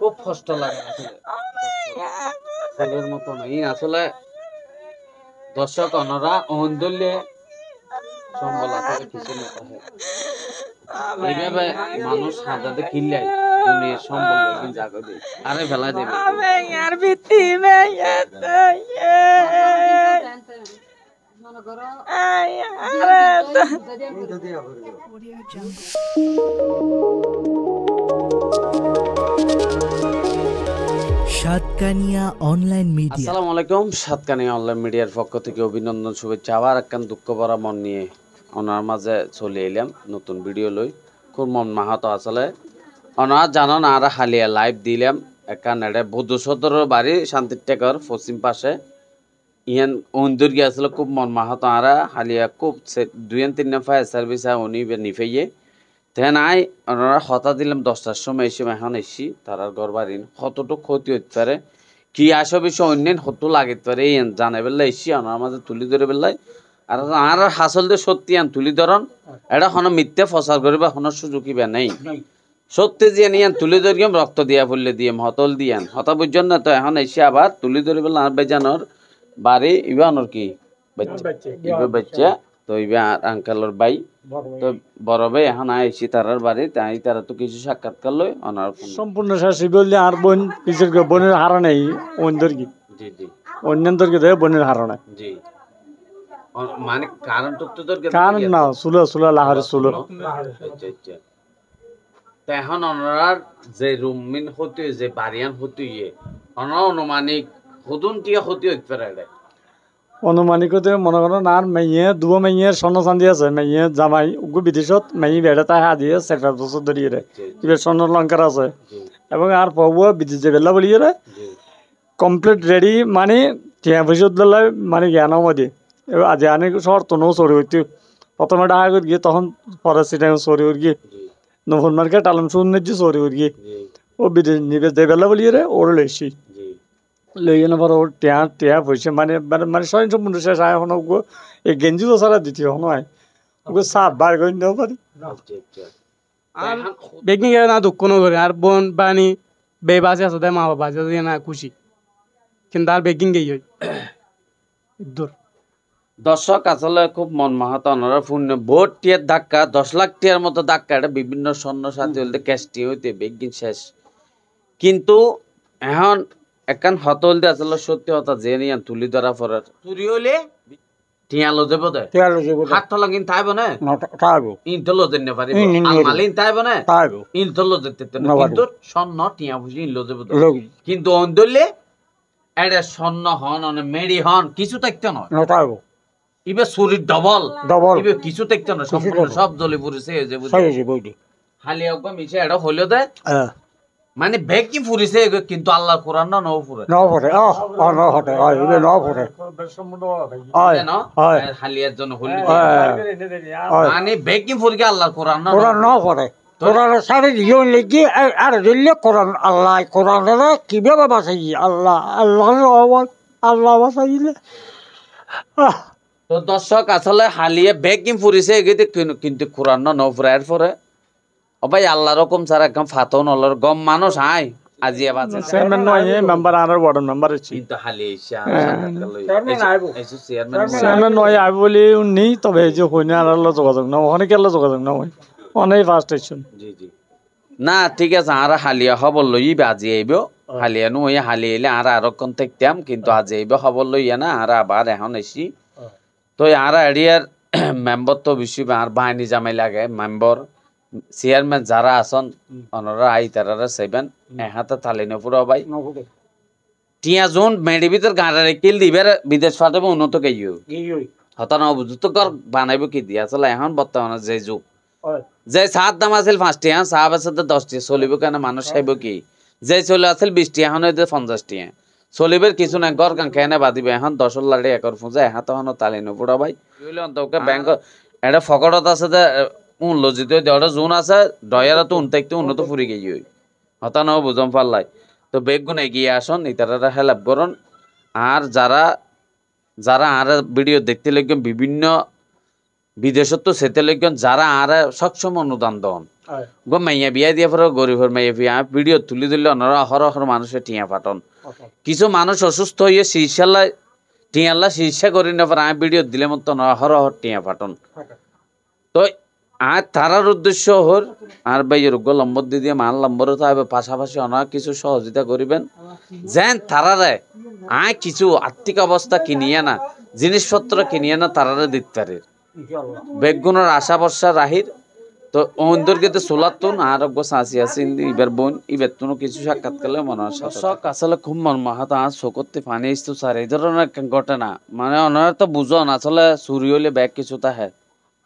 খুব কষ্ট লাগে ছেলের মতো নেই আসলে দর্শক অনরা অন্দুল্যে সম্বল আসলে কিছু না এইভাবে মানুষ হাজাতে কিনলাই দুনিয়ার সম্বল কিন্তু জাগো দেই আরে ফেলা দেবে আর ভিত্তি মনে করো সাতকানিয়া অনলাইন মিডিয়া। আসসালামু আলাইকুম, সাতকানিয়া অনলাইন মিডিয়ার পক্ষ থেকে অভিনন্দন, শুভেচ্ছা। আবার একখান দুঃখ ভরা মন নিয়ে ওনার মাঝে চলে এলাম নতুন ভিডিও লই। খুব মন মাহাতো আসলে ওনার জানান আর হালিয়া লাইভ দিলাম একখান এটা বৌদ্ধ সদরের বাড়ি শান্তির টেকর পশ্চিম পাশে ইয়ান অন্দর গিয়েছিল। খুব মন মাহাতো আর হালিয়া খুব 2-3 ফায়ার সার্ভিস উনি নিফেয়ে তেন আই ওনারা হতা দিলাম 10টার সময় এসে এখন এসি তারার ঘর বাড়ি কতটুকু ক্ষতি হতে পারে কি আসো বিষয় অন্যান্য হতো লাগিতে পারে এই জানাই বেলা এসি ওনার মাঝে তুলি ধরে বেলায় আর আর হাসল দিয়ে সত্যি আন তুলি ধরন এটা হন মিথ্যে প্রচার করিবা হনার সুযোগ ইবা নেই। সত্যি যে নিয়ান তুলি ধরিয়াম রক্ত দিয়া ফুললে দিয়ে হতল দিয়ান হতা বুঝছেন না। তো এখন এসে আবার তুলি ধরে বেলা আর বেজানোর বাড়ি ইবানোর কি বাচ্চা তো ইবা আঙ্কালোর বাই তো বড় ভাই এখন আইসি তারার বাড়ি তাই তারা তো কিছু সাক্ষাৎকার লই ওনার সম্পূর্ণ শেষ বললে আর বোন পিছের বোনের হারা নেই অন্যর কি জি জি অন্যন্তর কি দেয় বোনের হারা নাই জি মানে কারণ তো তোর কারণ না সুলা লাহারে সুলো আচ্ছা আচ্ছা তো এখন ওনার যে রুমিন হতে যে বাড়িয়ান হতে ওনার অনুমানিক হুদুন টিয়া হতে হইতে পারে অনুমানিক মনে করো না মেয়ে দুবো মেয়ের স্বর্ণ চান্দি আছে মেয়ে জামাই উগু বিদেশত মেয়ে বেড়ে তাই হাদিয়ে 4 বছর ধরিয়ে রে এবার স্বর্ণ লঙ্কার আছে এবং আর পবুয়া বিদেশ যে বেলা বলিয়ে রে কমপ্লিট রেডি মানে টিয়া ভবিষ্যৎ বেলায় মানে জ্ঞান মধ্যে এবার আজ আনে শহর তো চড়ি হইতে প্রথমে ডাকা করে গিয়ে তখন পরে সেটা চড়ি উঠ গিয়ে নফুন মার্কেট আলম শুনে যে চড়ি উঠ গিয়ে ও বিদেশ নিবে যে বেলা বলিয়ে রে ওর লেসি লইয়ে নেবার ওর টিয়া পয়সা মানে মানে মানে স্বয়ং সম্পূর্ণ শেষ আয় হন ওগো এই গেঞ্জি তো সারা দিতে হন হয় ওগো সাপ বার করে নিতে পারি আর বেগনি গেলে না দুঃখ নগরে আর বোন বানি বে বাজে আছে মা বাবা বাজে দিয়ে না খুশি কিন্তু আর বেগিং গেই হয় দূর দর্শক আসলে খুব মন মাহাতো ওনারা পূর্ণ ভোট টিয়ার ধাক্কা 10 লাখ টিয়ার মতো ধাক্কা এটা বিভিন্ন স্বর্ণ সাথী হইতে ক্যাশটি হইতে বেগিন শেষ কিন্তু এখন একখান হত হইতে আসলে সত্যি কথা যে নিয়ে তুলি ধরা পড়ার চুরি হইলে টিয়া লো দেব দে হাত তো লাগিন তাইব না তাইবো ইন তো লো দেন পারি আলমালিন তাইব না তাইবো ইন তো লো দিতে কিন্তু স্বর্ণ টিয়া বুঝি ইন লো দেব কিন্তু অন্দরলে এটা স্বর্ণ হন মানে মেরি হন কিছু দেখতে নয় তাইবো ইবে চুরির ডবল ডবল ইবে কিছু দেখতে নয় সম্পূর্ণ সব জ্বলে পুরিছে যে বুঝি হালি একবার মিছে এটা হইলো দে মানে বেগ কি ফুরিছে কিন্তু আল্লাহর কোরআন না নও ফুরে নও ফুরে নও হটে ইবে নও ফুরে হালিয়ার জন্য হইল মানে বেগ কি ফুরকে আল্লাহর কোরআন না কোরআন নও ফুরে কোরআন সারে জীবন লিখি আর দিলে কোরআন আল্লাহ কোরআনরা কিভাবে বাঁচাই আল্লাহ আল্লাহ বাঁচাইলে তো দর্শক আসলে হালিয়ে বেগ কি ফুরিছে এগিয়ে কিন্তু কোরআন না নও ফুরে এর পরে ও ভাই আল্লাহ রকম স্যার একদম ফাতন হলার গম মানুষ আয় আজি বাজে চেয়ারম্যান নয় মেম্বার আর ওয়ার্ড মেম্বার আছে কিন্তু হালি চেয়ারম্যান নয় আই বলি উনি তবে এই যে হইনা আর যোগাযোগ না অনেকের যোগাযোগ না হয় অনেক ফার্স্ট স্টেশন জি জি না ঠিক আছে আর হালিয়া খবর লই আজি আইব হালিয়া নু ওই হালি এলে আর কোন থাকতাম কিন্তু আজি আইব খবর লইয়া না আর আবার এখন এসি তো আর এরিয়ার মেম্বার তো বেশি আর বাহিনী জামাই লাগে মেম্বার চেয়ারম্যান যারা আছেন ওনারা আই তারা সেবেন হাতে তালি নপুর ভাই টিয়া জোন মেডি ভিতর গাঁড়ারে কিল দিবার বিদেশ ফাটাবে উন্নত গেইও হতা না বুঝতো কর বানাইব কি দিয়া আসলে এখন বর্তমানে যে যুগ যে সাত দাম আছিল 5 টিয়া সাহাব আছে 10 টিয়া চলিব কেন মানুষ খাইব কি যে চলে আছিল 20 টিয়া এখন হইতে 50 টিয়া চলিবের কিছু না গর কান খেনে বাদিবে এখন 10 লাড়ি একর ফুঁজা হাতে হন তালি নপুর ভাই কইলে অন্তকে ব্যাংক এটা ফকড়ত আছে যে লজিত দেওয়াটা জোন আছে ডয়ারা তো উনতে উন্নত ফুরি গিয়ে হতা ন বুঝম পাল্লাই তো বেগুন এগিয়ে আসন ইতারা হেল্প করুন আর যারা যারা আর ভিডিও দেখতে লাগবেন বিভিন্ন বিদেশত তো সেতে লাগবেন যারা আর সক্ষম অনুদান দেন গো মাইয়া বিয়া দিয়া পরে গরিবের মাইয়া বিয়া ভিডিও তুলি দিলে অনারা অহরহ মানুষের টিয়া পাঠন কিছু মানুষ অসুস্থ হয়ে চিকিৎসালয় টিয়াল্লা চিকিৎসা করি না পরে আমি ভিডিও দিলে মতো অহরহ টিয়া পাঠন তো আর তারার উদ্দেশ্য হর আর ভাই রোগ্য লম্বর দিয়ে মান লম্বরও থাকবে পাশাপাশি অনেক কিছু সহযোগিতা করিবেন যেন তারারে আয় কিছু আর্থিক অবস্থা কিনিয়ে না জিনিসপত্র কিনিয়ে না তারারে দিতে পারে বেগুনের আশা বর্ষা রাহির তো ওন্দরকে তো সোলাতুন আর সাঁচি আছে ইবার বোন ইবার তুনো কিছু সাক্ষাৎ করলে মনে হয় শখ আসলে খুব মনমহাত আর শোকতে পানি আসতো স্যার এই ধরনের ঘটনা মানে ওনারা তো বুঝন আসলে চুরি হলে ব্যাগ কিছু তা হ্যাঁ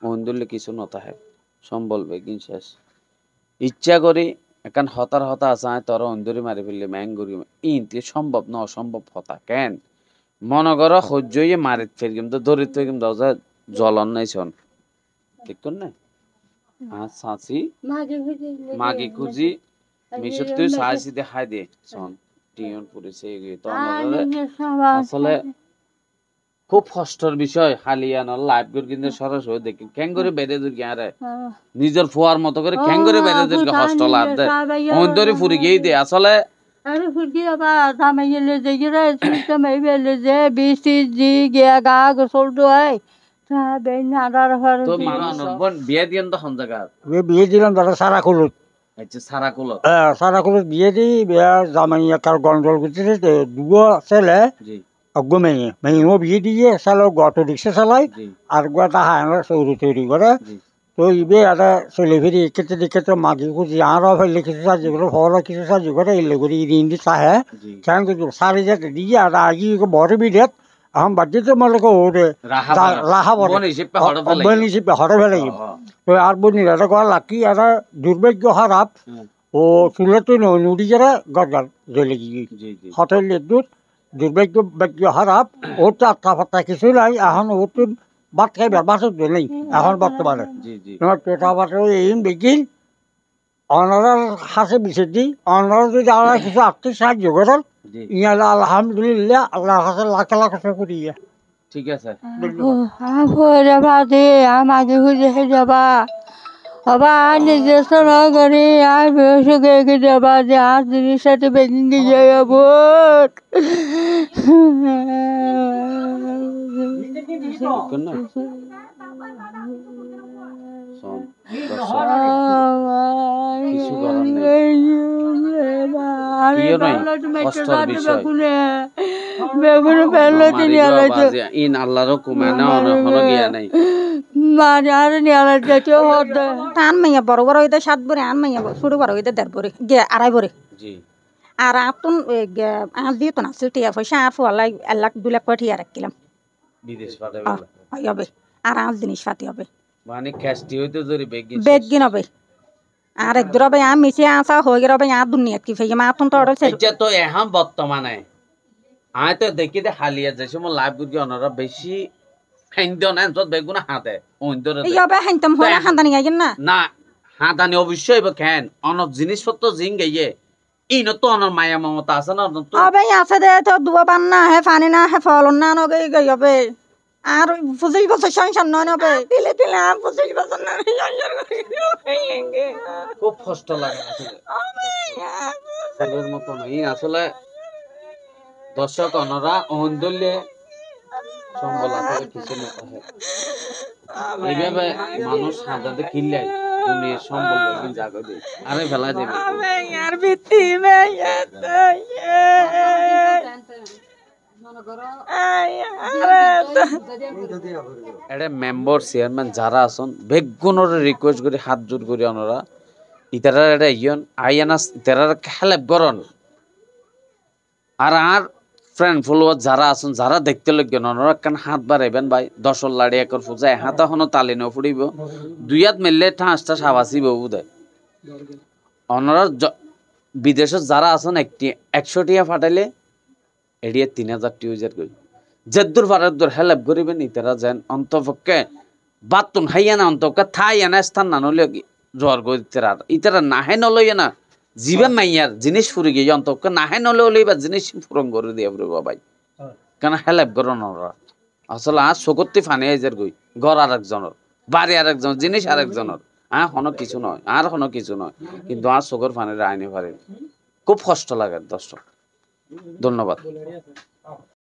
ওন্দরলে কিছু নতা হ্যাঁ সম্বল বেগিন শেষ ইচ্ছা করি এখন হতার হতা আছে তোর অন্দরি মারি ফেললে ম্যাঙ্গুরি ইনতে সম্ভব না অসম্ভব হতা কেন মনে করো সহ্যই মারিত ফের কিন্তু দরিদ্র কিন্তু জ্বলন নাই শোন ঠিক কর না আর সাঁচি মাগি খুঁজি মিশর তুই সাঁচি দেখাই দে শোন টিয়ন পুরিছে তো আসলে খুব কষ্টের বিষয় হালিয়ান লাইভ করে কিন্তু সরাসরি দেখি কেন করে বেড়ে দূর গিয়ে নিজের ফুয়ার মতো করে কেন করে বেড়ে দূর কষ্ট লাভ দেয় অন্তরে ফুরি গিয়ে দে আসলে अरे फिर क्या बात हमें ये ले जाइए रे सिस्टम है ये ले जाए बीसीजी गया गा गोसल दो है साहब इन आधार पर তো মানুষ বন বিয়ে দিয়েন তো জায়গা বিয়ে দিলাম দাদা সারা কুলত আচ্ছা সারা কুলো সারা কুলত বিয়ে দিই বিয়া জামাই একার গন্ডল করতে দুগো ছেলে জি অগ্গো মেয়ে মেয়েও বিয়ে দিয়ে চালো অটো রিক্সা চালায় জি আর গোটা হাঁড়া চৌরি তৈরি করে জি তো ইবে একটা চলে ফিরি এক্ষেত্রে দিক্ষেত্রে মাগি খুঁজি আরও ফেললে কিছু সাহায্য করে ফলে কিছু সাহায্য করে এলে করে ইদিন দি চাহে জি কেন কিছু সারি যেতে দিয়ে আর আগে বড় বিদেত এখন বাদ্যতে মনে ওরে রাহা বড় বন হিসেবে হড় ফেলাই বন হিসেবে হরে ফেলে তো আর বনি এটা করা লাকি একটা দুর্ভাগ্য খারাপ ও চুলে তো নুড়ি যারা গজাল জ্বলে গিয়ে জি জি হোটেল দুধ দুর্ভাগ্য খারাপ ওর তো আত্মা ফাত্তা কিছু নাই এখন ওর তো ভাত খাইবার বাসর নেই এখন বর্তমানে জি জি তোমার পেটা বাসর এই বেগিল অনারার হাসে বিষে দিই অনারা যদি আল্লাহ কিছু আর্থিক সাহায্য করেন জি ইয়ালা আলহামদুলিল্লাহ আল্লাহর কাছে লাখ লাখ টাকা করিয়া ঠিক আছে ফুরে বাদে আমাকে খুঁজে যাবা আবার নিজস্ব না করে আর বেশ গিয়ে যাবা যে আর জিনিস সাথে বেগিং গিয়ে যাবো কর না শোন কিছু করার নেই প্রিয় নয় কষ্টের বিষয় বেগুন ফেললো তিনি ইন আল্লাহরও কুমে না অনহন গিয়া নাই মারি আর নিয়ালা যেতে হতে আন মাইয়া বড় বড় হইতে 7 বরে আন মাইয়া ছোট বড় হইতে 1.5 বরে গে 2.5 বরে জি আর আতুন আর দিয়ে তো না টিয়া পয়সা আর ফলাই 1 লাখ 2 লাখ টিয়া রাখিলাম বিদেশ পাঠাবে হবে আর আর জিনিস পাতি হবে মানে ক্যাশটি হইতো জরি বেগিন হবে আর এক দূর ভাই আমি মিশে আসা হয়ে গেল ভাই আর দুনিয়া কি ফেগে মা তুন তো অর্ডার আচ্ছা তো এখন বর্তমানে আয় তো দেখি দে হালিয়া যে সময় লাইভ গুজি অনরা বেশি খাইন্দ না যত বেগুনা হাতে ওইন্দরে এই হবে হাইতাম হয় খানদানি গাইন না না হাতানি অবশ্যই বা কেন অনেক জিনিসপত্র জিং গিয়ে ইনো তো অনর মায়া মমতা আছে না তো ভাই আছে দে তো দুয়া পান না হে পানি না হে ফলন না নগে গই হবে আর 25 বছর সংসার নয় হবে দিলে দিলে আর 25 বছর না খুব কষ্ট লাগে আসলে এর মতো নাই আসলে দর্শক অনরা অন্দলে সম্বল আসলে কিছু না হয় এইভাবে মানুষ হাজাতে কিল্লাই তুমি সম্বল বেগিন জাগো দে আরে ফেলা দেবে আর বিতি এটা মেম্বার চেয়ারম্যান যারা আছেন বেগুনের রিকোয়েস্ট করে হাত জোর করে ওনারা ইতারা এটা ইয়ন আইয়ানা ইতারা হেল্প করন আর ফ্রেন্ড ফলোয়ার যারা আছেন যারা দেখতে লাগবেন ওনারা কেন হাত বাড়াইবেন ভাই 10 লাড়ি একর পূজা হাত এখনো তালি ন ফুড়িব 2 হাত মিললে ঠাঁসটা সাবাসি বউ দেয় ওনারা বিদেশে যারা আছেন 100 টিয়া ফাটাইলে এড়িয়ে 3000 টিউজার করি যেদূর ফাটার হেল্প করিবেন ইতারা যেন অন্তপক্ষে বাতুন হাইয়া না অন্তপক্ষে থাইয়া না স্থান না নলে জ্বর গো ইতারা নাহে নলইয়া না জীবে মাইয়ার জিনিস ফুরি গিয়ে অন্তপক্ষে নাহে নলে হলেই বা জিনিস পূরণ করে দিয়ে পড়বো ভাই কেন হেল্প করন ওরা আসলে আজ শকতি ফানি হাজার গই ঘর আরেকজনের বাড়ি আরেকজন জিনিস আরেকজনের কোনো কিছু নয়, আর কোনো কিছু নয়, কিন্তু আর চোখের পানির আইনে পারে খুব কষ্ট লাগে দর্শক। ধন্যবাদ।